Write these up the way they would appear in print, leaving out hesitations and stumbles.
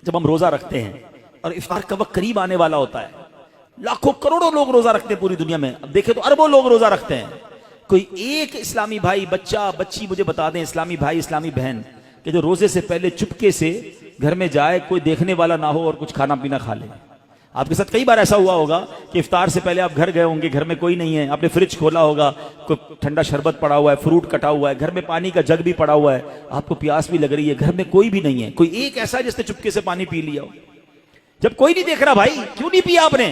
जब हम रोजा रखते हैं और इफ्तार का वक्त करीब आने वाला होता है, लाखों करोड़ों लोग रोजा रखते हैं पूरी दुनिया में, अब देखे तो अरबों लोग रोजा रखते हैं। कोई एक इस्लामी भाई, बच्चा बच्ची मुझे बता दें, इस्लामी भाई इस्लामी बहन, कि जो रोजे से पहले चुपके से घर में जाए, कोई देखने वाला ना हो और कुछ खाना पीना खा ले। आपके साथ कई बार ऐसा हुआ होगा कि इफ्तार से पहले आप घर गए होंगे, घर में कोई नहीं है, आपने फ्रिज खोला होगा, कोई ठंडा शरबत पड़ा हुआ है, फ्रूट कटा हुआ है, घर में पानी का जग भी पड़ा हुआ है, आपको प्यास भी लग रही है, घर में कोई भी नहीं है, कोई एक ऐसा है जिसने चुपके से पानी पी लिया हो। जब कोई नहीं देख रहा, भाई क्यों नहीं पिया आपने,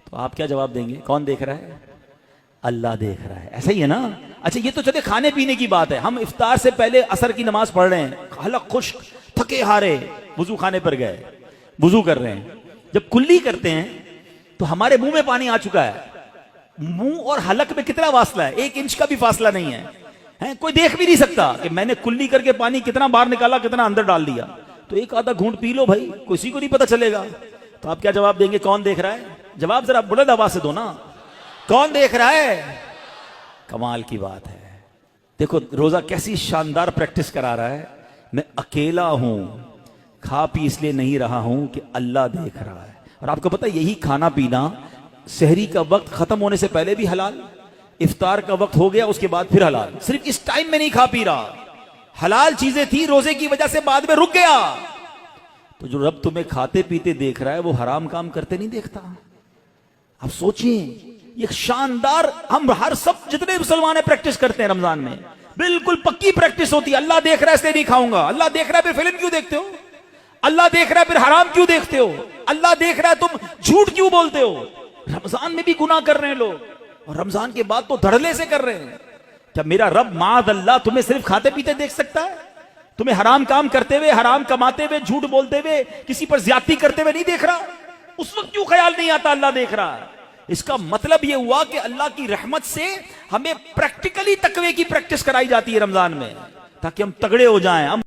तो आप क्या जवाब देंगे? कौन देख रहा है? अल्लाह देख रहा है। ऐसा ही है ना? अच्छा, ये तो चले खाने पीने की बात है। हम इफ्तार से पहले असर की नमाज पढ़ रहे हैं, हलक खुश्क, थके हारे, वुजू खाने पर गए, वुजू कर रहे हैं। जब कुल्ली करते हैं तो हमारे मुंह में पानी आ चुका है। मुंह और हलक में कितना फासला है? 1 इंच का भी फासला नहीं है, कोई देख भी नहीं सकता कि मैंने कुल्ली करके पानी कितना बाहर निकाला, कितना अंदर डाल दिया। तो एक आधा घूंट पी लो भाई, किसी को नहीं पता चलेगा। तो आप क्या जवाब देंगे? कौन देख रहा है? जवाब जरा बुलंद आवाज से दो ना, कौन देख रहा है? कमाल की बात है। देखो रोजा कैसी शानदार प्रैक्टिस करा रहा है। मैं अकेला हूं, खा पी इसलिए नहीं रहा हूं कि अल्लाह देख रहा है। और आपको पता है यही खाना पीना सहरी का वक्त खत्म होने से पहले भी हलाल, इफ्तार का वक्त हो गया उसके बाद फिर हलाल। सिर्फ इस टाइम में नहीं खा पी रहा, हलाल चीजें थी, रोजे की वजह से बाद में रुक गया। तो जो रब तुम्हें खाते पीते देख रहा है वो हराम काम करते नहीं देखता। आप सोचिए, ये शानदार, हम हर सब जितने मुसलमान है प्रैक्टिस करते हैं रमजान में, बिल्कुल पक्की प्रैक्टिस होती है। अल्लाह देख रहा है इसलिए नहीं खाऊंगा, अल्लाह देख रहा है फिर फिल्म क्यों देखते हो, अल्लाह देख रहा है फिर हराम क्यों देखते हो, अल्लाह देख रहा है तुम झूठ क्यों बोलते हो। रमजान में भी गुनाह कर रहे हैं लोग, और रमजान के बाद तो धड़ल्ले से कर रहे हैं। क्या मेरा रब माद अल्लाह तुम्हें सिर्फ खाते पीते देख सकता है? तुम्हें हराम काम करते हुए, हराम कमाते हुए, झूठ बोलते हुए, किसी पर ज्यादती करते हुए नहीं देख रहा? उस वक्त क्यों ख्याल नहीं आता अल्लाह देख रहा है? इसका मतलब यह हुआ कि अल्लाह की रहमत से हमें प्रैक्टिकली तकवे की प्रैक्टिस कराई जाती है रमजान में, ताकि हम तगड़े हो जाएं। हम